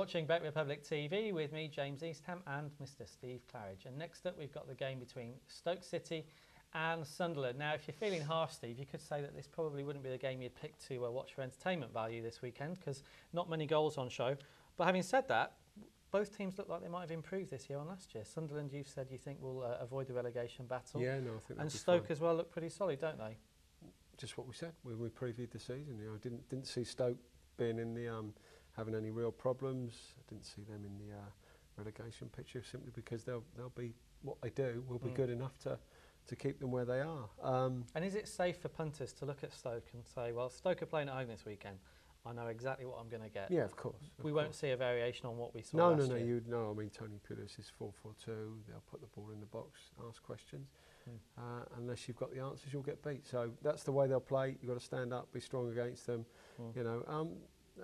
watching Bet Republic TV with me, James Eastham, and Mr. Steve Claridge. And next up, we've got the game between Stoke City and Sunderland. Now, if you're feeling harsh, Steve, you could say that this probably wouldn't be the game you'd pick to watch for entertainment value this weekend, because not many goals on show. But having said that, both teams look like they might have improved this year on last year. Sunderland, you've said you think will avoid the relegation battle. Yeah, no, I think. And Stoke as well look pretty solid, don't they? Just what we said when we previewed the season. You know, didn't see Stoke being in the having any real problems. I didn't see them in the relegation picture simply because they'll be what they do will be good enough to keep them where they are. And is it safe for punters to look at Stoke and say, well, Stoke are playing at home this weekend, I know exactly what I'm going to get? Yeah, of course. We won't see a variation on what we saw last year. No, you'd know. I mean, Tony Pulis is 4-4-2. They'll put the ball in the box, ask questions. Unless you've got the answers, you'll get beat. So that's the way they'll play. You've got to stand up, be strong against them. You know,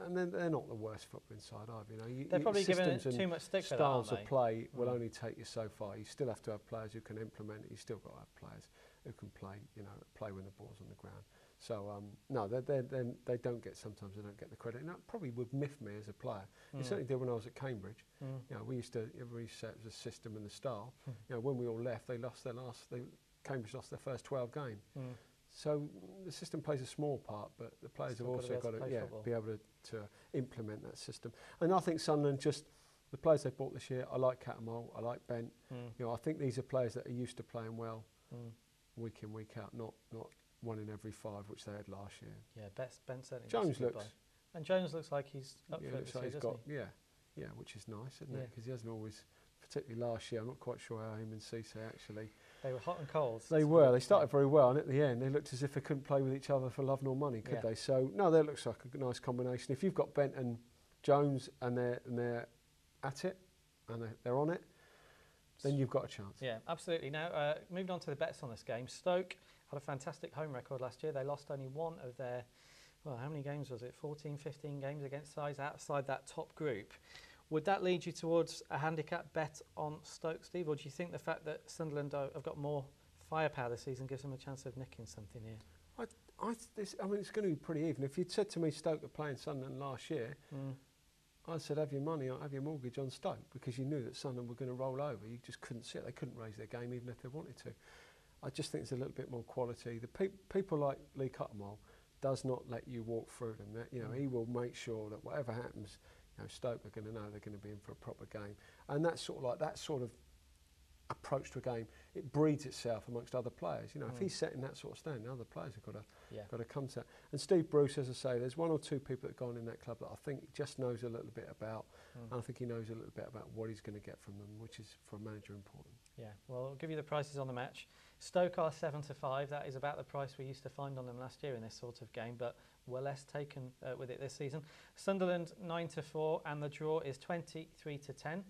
and then they're not the worst footballing side either. You know, they're probably giving it too much stick for that, aren't they? Styles of play will only take you so far. You still have to have players who can implement it. You still got to have players who can play. You know, play when the ball's on the ground. So no, they don't get. Sometimes they don't get the credit. And that probably would miff me as a player. It certainly did when I was at Cambridge. You know, everybody used to say it was a system and the style. You know, when we all left, Cambridge lost their first 12 games. So the system plays a small part, but the players have also got to be able to implement that system. And I think Sunderland, just the players they've bought this year, I like Catamol, I like Bent. You know, I think these are players that are used to playing well week in, week out, not 1 in every 5, which they had last year. Yeah, Bent certainly. Jones looks, and Jones looks like he's up for it this year, doesn't he? Yeah, which is nice, isn't it? Because he hasn't always, particularly last year, I'm not quite sure how him and Cisse actually. They were hot and cold. They were. They started very well, and at the end, they looked as if they couldn't play with each other for love nor money, could they? So no, that looks like a nice combination. If you've got Bent and Jones and they're at it and they're on it, then you've got a chance. Yeah, absolutely. Now, moving on to the bets on this game, Stoke had a fantastic home record last year. They lost only one of their, well, how many games was it? 14, 15 games against sides outside that top group. Would that lead you towards a handicap bet on Stoke, Steve? Or do you think the fact that Sunderland have got more firepower this season gives them a chance of nicking something here? I mean, it's going to be pretty even. If you'd said to me Stoke were playing Sunderland last year, I said have your money, have your mortgage on Stoke, because you knew that Sunderland were going to roll over. You just couldn't see it. They couldn't raise their game even if they wanted to. I just think it's a little bit more quality. The people like Lee Cuttermole does not let you walk through them. That, you know, he will make sure that whatever happens, you know, Stoke are going to know they're going to be in for a proper game. And that's sort of like that sort of approach to a game. It breeds itself amongst other players. You know, if he's setting that sort of standard, other players have got to come to that. And Steve Bruce, as I say, there's 1 or 2 people that have gone in that club that I think just knows a little bit about. And I think he knows a little bit about what he's going to get from them, which is for a manager important. Yeah, well, I'll give you the prices on the match. Stoke are 7-5. That is about the price we used to find on them last year in this sort of game, but we're less taken with it this season. Sunderland 9-4, and the draw is 23-10.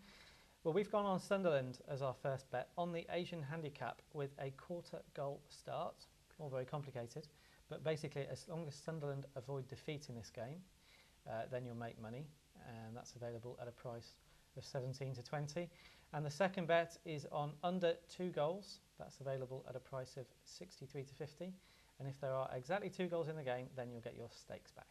Well, we've gone on Sunderland as our first bet on the Asian handicap with a quarter goal start. All very complicated, but basically, as long as Sunderland avoid defeat in this game, then you'll make money, and that's available at a price of 17-20. And the second bet is on under 2 goals. That's available at a price of 63-50. And if there are exactly 2 goals in the game, then you'll get your stakes back.